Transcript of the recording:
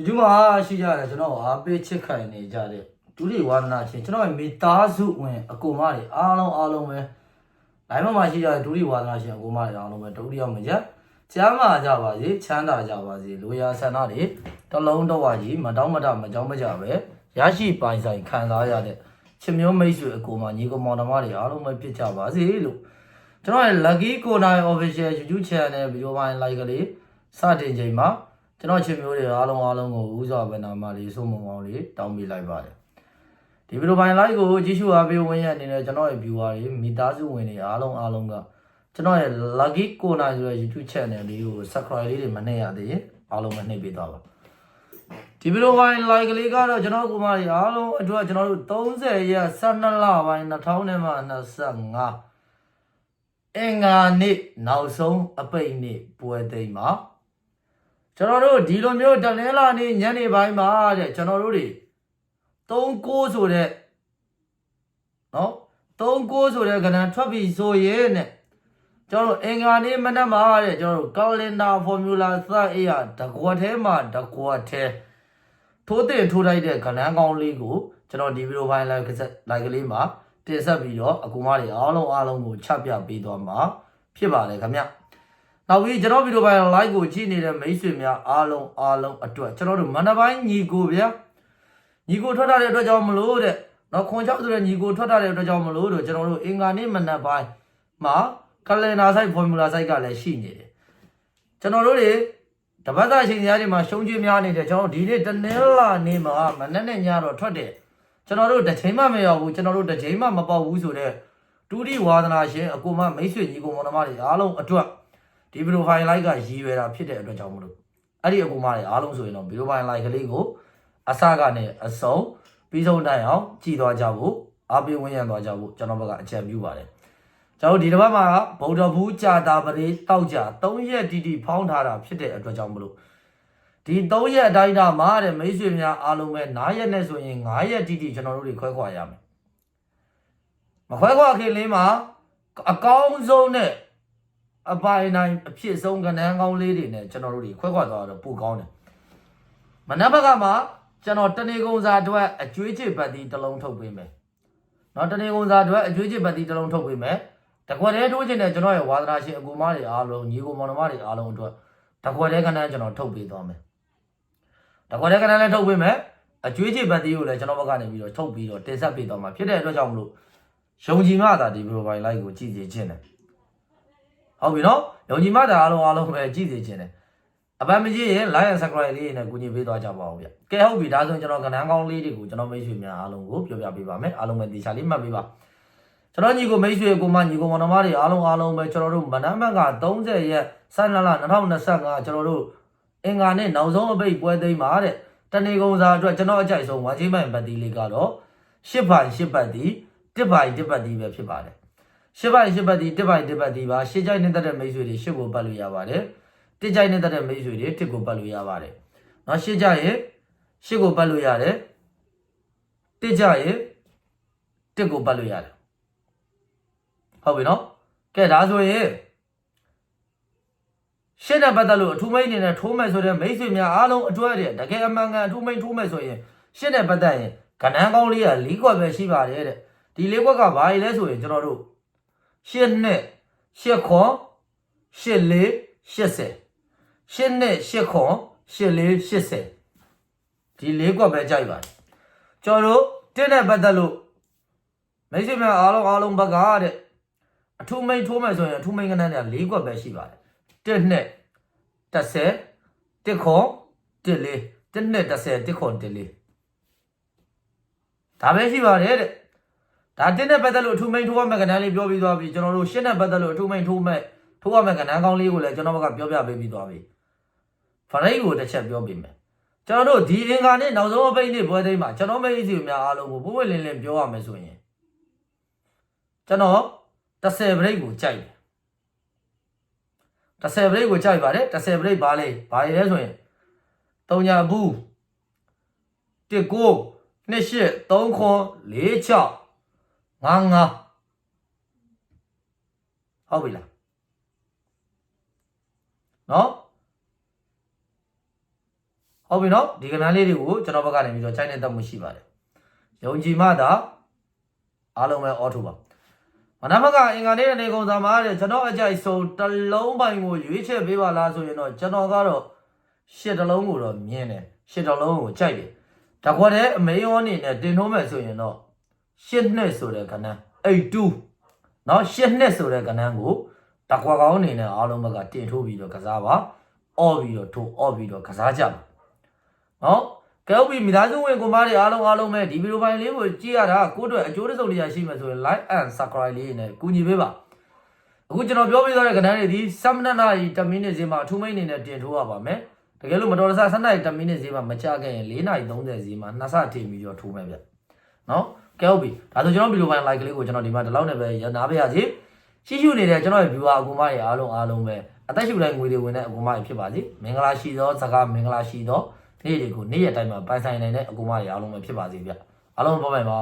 ဒီမှာရှိကြတယ်ကျွန်တော်အားပေးချစ်ခိုင်နေကြတဲ့ဒုတိယဝါဒနာချင်းကျွန်တော်ရဲ့မိသားစုဝင်အကူမတွေအားလုံးပဲနိုင်မှာရှိကြတဲ့ဒုတိယဝါဒနာချင်းအကူမတွေအားလုံးပဲဒုတိယမကြကျမ်းမာကြပါစေချမ်းသာကြပါစေလူရဆန္ဒတွေတလုံးတော့ဝကြီးမတောင်းမတမကြောင်းမကြပဲရရှိပိုင်ဆိုင်ခံစားရတဲ့ချစ်မျိုးမိတ်ဆွေအကူမညီကောင်မောင်နှမတွေအားလုံးပဲဖြစ်ကြပါစေလို့ကျွန်တော်ရဲ့ Lucky Konai Official YouTube Channel ဗီဒီယိုပိုင်း like ကလေးစတင်ချိန်မှာကျွန်တော်ချစ်မျိုးတွေအားလုံးကိုဥစွာပဲနာမလေးစိုးမုံအောင်လေးတောင်းပေးလိုက်ပါတယ်ဒီဗီဒီယိုပိုင်း like ကိုကြည့်ရှုအားပေးဝင်ရအနေနဲ့ကျွန်တော်ရဲ့ viewer တွေမိသားစုဝင်တွေအားလုံးကကျွန်တော်ရဲ့ Lucky Konai ဆိုတဲ့ YouTube Channel လေးကို subscribe လေးတွေမနှိပ်ရသေးရင်အားလုံးမနှိပ်ပေးသွားပါဒီဗီဒီယိုပိုင်း like ကလေးကတော့ကျွန်တော်ကိုမတွေအားလုံးအတွက်ကျွန်တော်တို့30ရက်12လပိုင်း2025အင်္ဂါနေ့နောက်ဆုံးအပိတ်နေ့ပွဲသိမ်းမှာကျွန်တော်တို့ဒီလိုမျိုးတလင်းလာနေ့ညနေပိုင်းမှာတဲ့ကျွန်တော်တို့တွေ39ဆိုတဲ့နော်39ဆိုတဲ့ကဏ္ဍထွက်ပြီးဆိုရင်နဲ့ကျွန်တော်တို့အင်္ဂါနေ့မနက်မှာတဲ့ကျွန်တော်တို့ calendar formula စအေးရတကွက်ထဲမှာတကွက်ထဲထိုးတင်ထိုးလိုက်တဲ့ကဏ္ဍကောင်းလေးကိုကျွန်တော်ဒီဗီဒီယိုပိုင်း like ကလေးမှာတင်ဆက်ပြီးတော့အကူမတွေအားလုံးကိုချပြပေးသွားမှာဖြစ်ပါတယ်ခင်ဗျနောက်ပြီးကျွန်တော်ဗီဒီယိုပိုင်း like ကိုကြည့်နေတဲ့မိတ်ဆွေများအားလုံးအတွက်ကျွန်တော်တို့မနက်ပိုင်းညီကိုဗျာညီကိုထွက်ထားတဲ့အတွက်ကြောင့်မလို့တဲ့နော်ခွန်ချောက်ဆိုတဲ့ညီကိုထွက်ထားတဲ့အတွက်ကြောင့်မလို့တို့ကျွန်တော်တို့အင်္ဂါနေ့မနက်ပိုင်းမှာကလန်ဒါဆိုင်ဖော်မူလာဆိုင်ကလည်းရှိနေတယ်ကျွန်တော်တို့တွေတပတ်သားချိန်များတွေမှာရှုံးကျွေးများနေတယ်ကျွန်တော်ဒီနေ့တနင်္လာနေ့မှာမနက်နဲ့ညတော့ထွက်တယ်ကျွန်တော်တို့တစ်ချိန်မှမရောက်ဘူးကျွန်တော်တို့တစ်ချိန်မှမပေါက်ဘူးဆိုတော့တူတီဝါသနာရှင်အကူမမိတ်ဆွေညီကိုမောင်နှမတွေအားလုံးအတွက်ဒီဗီဒီယိုဖိုင် like ကရည်ရွယ်တာဖြစ်တဲ့အတွက်ကြောင့်မလို့အဲ့ဒီအကူမတွေအားလုံးဆိုရင်တော့ဗီဒီယိုဖိုင် like ကလေးကိုအစကနေအဆုံးပြီးဆုံးတိုင်းအောင်ကြည်သွားကြဖို့အားပေးဝန်းရံသွားကြဖို့ကျွန်တော်ဘက်ကအကြံပြုပါတယ်ကျွန်တော်ဒီတစ်ပတ်မှာဗုဒ္ဓဘူးကြာတာပရိတောက်ကြ3ရက်တီတီဖောင်းထားတာဖြစ်တဲ့အတွက်ကြောင့်မလို့ဒီ3ရက်အတိုင်းတာမှာတဲ့မိတ်ဆွေများအားလုံးပဲ9ရက်နဲ့ဆိုရင်9ရက်တီတီကျွန်တော်တို့တွေခွဲခွာရမယ်မခွဲခွာခင်လေးမှာအကောင်းဆုံးနဲ့အပိုင်နိုင်အဖြစ်ဆုံးကဏ္ဍကောင်းလေးတွေနဲ့ကျွန်တော်တို့တွေခွဲခွာသွားတော့ပိုကောင်းတယ်မနက်ဘက်ကမှကျွန်တော်တနေကုန်စာအတွက်အကျွေးချစ်ပတ်တီတစ်လုံးထုတ်ပေးမယ်နော်တနေကုန်စာအတွက်အကျွေးချစ်ပတ်တီတစ်လုံးထုတ်ပေးမယ်တကွက်တဲထိုးခြင်းနဲ့ကျွန်တော်ရဲ့ဝါသနာရှင်အကူမတွေအားလုံးညီကိုမောင်နှမတွေအားလုံးအတွက်တကွက်တဲကဏ္ဍကျွန်တော်ထုတ်ပေးသွားမယ်တကွက်တဲကဏ္ဍလည်းထုတ်ပေးမယ်အကျွေးချစ်ပတ်တီကိုလည်းကျွန်တော်ဘက်ကနေပြီးတော့ထုတ်ပြီးတော့တင်ဆက်ပေးသွားမှာဖြစ်တဲ့အတွက်ကြောင့်မလို့ယုံကြည်မှသာဒီဗီဒီယိုဖိုင် like ကိုကြည့်စေခြင်းတယ်ဟုတ်ပြီနော်ယုံကြည်မှသာအားလုံးပဲကြည့်စေခြင်းတယ်အပန်းမကြည့်ရင် like and subscribe လေးနဲ့ကူညီပေးသွားကြပါဦးဗျကဲဟုတ်ပြီဒါဆိုရင်ကျွန်တော်ကဏ္ဍကောင်းလေးတွေကိုကျွန်တော်မိတ်ဆွေများအားလုံးကိုပြောပြပေးပါမယ်အားလုံးပဲတေချာလေးမှတ်ပေးပါကျွန်တော်ညီကိုမိတ်ဆွေကိုမညီကိုမောင်နှမတွေအားလုံးပဲကျွန်တော်တို့မနက်ဘက်က30ရက်12လ2025ကျွန်တော်တို့အင်္ဂါနေ့နောက်ဆုံးအပိတ်ပွဲသိမ်းပါတဲ့တနေကုန်စာအတွက်ကျွန်တော်အကြိုက်ဆုံးဝါချင်းပိုင်ပတ်တီလေးကတော့8ပိုင်8ပတ်တီ1ပိုင်1ပတ်တီပဲဖြစ်ပါတယ်8ပိုင်8ပတ်တီ1ပိုင်1ပတ်တီပါ8ကြိုက်နေတဲ့မိတ်ဆွေတွေ8ကိုပတ်လို့ရပါတယ်1ကြိုက်နေတဲ့မိတ်ဆွေတွေ1ကိုပတ်လို့ရပါတယ်နော်8ကြိုက်ရင်8ကိုပတ်လို့ရတယ်1ကြိုက်ရင်1ကိုပတ်လို့ရတယ်ဟုတ်ပြီနော်ကဲဒါဆိုရင်ရှင်းတဲ့ပတ်သက်လို့အထူးမိတ်အနေနဲ့ထိုးမယ်ဆိုတဲ့မိတ်ဆွေများအားလုံးအတွက်တည်းတကယ်အမှန်ကန်အထူးမိတ်ထိုးမယ်ဆိုရင်ရှင်းတဲ့ပတ်သက်ရင်ကဏ္ဍကောင်းလေးက၄ခွက်ပဲရှိပါတယ်တဲ့ဒီ၄ခွက်ကဘာလဲဆိုရင်ကျွန်တော်တို့8နှစ်8ခွန်8လေး80 8နှစ်8ခွန်8လေး80ဒီ၄ခွက်ပဲကြိုက်ပါတယ်ကျွန်တော်တို့တင်းတဲ့ပတ်သက်လို့မိတ်ဆွေများအားလုံးဘက်ကတဲ့အထူးမိတ်ထိုးမယ်ဆိုရင်အထူးမိတ်ကဏ္ဍက၄ခွက်ပဲရှိပါတယ်1နှစ်10 1ခွန်1လေး1နှစ်10 1ခွန်1လေးဒါပဲရှိပါတယ်တဲ့ဒါတင်းနဲ့ပတ်သက်လို့အထူးမိတ်ထိုးရမယ့်ကဏ္ဍလေးပြောပြီးသွားပြီကျွန်တော်တို့ရှင်းတဲ့ပတ်သက်လို့အထူးမိတ်ထိုးရမယ့်ကဏ္ဍကောင်းလေးကိုလည်းကျွန်တော်ဘက်ကပြောပြပေးပြီးသွားပြီဖရိတ်ကိုတစ်ချက်ပြောပြမယ်ကျွန်တော်တို့ဒီအင်္ဂါနေ့နောက်ဆုံးအပိတ်နေ့ပွဲသိမ်းမှာကျွန်တော်မိတ်ဆွေများအားလုံးကိုပို့ဝဲလင်းလင်းပြောရမယ်ဆိုရင်ကျွန်တော်10ဘရိတ်ကိုကြိုက်တယ်10ဘရိတ်ကိုကြိုက်ပါတယ်10ဘရိတ်ဘာလဲဆိုရင်3ညာဘူး1 9 2 8 3ခွန်4 6 5 5ဟုတ်ပြီလားနော် ဟုတ်ပြီနော်ဒီကဏ္ဍလေးတွေကိုကျွန်တော်ဘက်ကနေပြီးတော့ခြိုက်နေတတ်မှုရှိပါတယ်ယုံကြည်မှသာအားလုံးပဲအော်ထူပါမနမကအင်္ဂါနေ့နဲ့နေကုန်သားမှာတဲ့ကျွန်တော်အကြိုက်ဆုံးတစ်လုံးပိုင်ကိုရွေးချယ်ပေးပါလားဆိုရင်တော့ကျွန်တော်ကတော့ရှစ်တစ်လုံးကိုတော့မြင်တယ်ရှစ်တစ်လုံးကိုကြိုက်တယ်ဒါကွက်တဲ့အမေရောအနေနဲ့တင်ထိုးမယ်ဆိုရင်တော့ရှစ်နှစ်ဆိုတဲ့ကဏ္ဍ82နော်ရှစ်နှစ်ဆိုတဲ့ကဏ္ဍကိုဒါကွက်ကောင်းအနေနဲ့အားလုံးဘက်ကတင်ထိုးပြီးတော့ကစားပါအော်ပြီးတော့ထိုးအော်ပြီးတော့ကစားကြပါနော်ကဲဟုတ်ပြီမိသားစုဝင်ကိုမတွေအားလုံးပဲဒီဗီဒီယိုဖိုင်လေးကိုကြည့်ရတာကိုယ့်အတွက်အကျိုးတစ်စုံတစ်ရာရှိမှဆိုရင် like and subscribe လေးနဲ့ကူညီပေးပါအခုကျွန်တော်ပြောပြသွားတဲ့ကဏ္ဍတွေဒီ7မိနစ်10မိနစ်ဈေးမှာအထူးမိတ်အနေနဲ့တင်ထိုးရပါမယ်တကယ်လို့မတော်တဆ7နာရီ10မိနစ်ဈေးမှာမချခဲ့ရင်4နာရီ30ဈေးမှာ2ဆထည့်ပြီးတော့ထိုးမယ်ဗျနော်ကဲဟုတ်ပြီဒါဆိုကျွန်တော်ဗီဒီယိုဖိုင် like လေးကိုကျွန်တော်ဒီမှာဒီလောက်နဲ့ပဲရနာပါရစေရှိရှိနေတဲ့ကျွန်တော်ရဲ့ viewer အကူမတွေအားလုံးပဲအသက်ရှူတိုင်းငွေတွေဝင်တဲ့အကူမတွေဖြစ်ပါစေမင်္ဂလာရှိသောစကားမင်္ဂလာရှိသောနေ့တွေကိုနေ့ရက်တိုင်းမှာပိုင်ဆိုင်နိုင်တဲ့အကူမတွေအားလုံးပဲဖြစ်ပါစေဗျအားလုံးပါပါ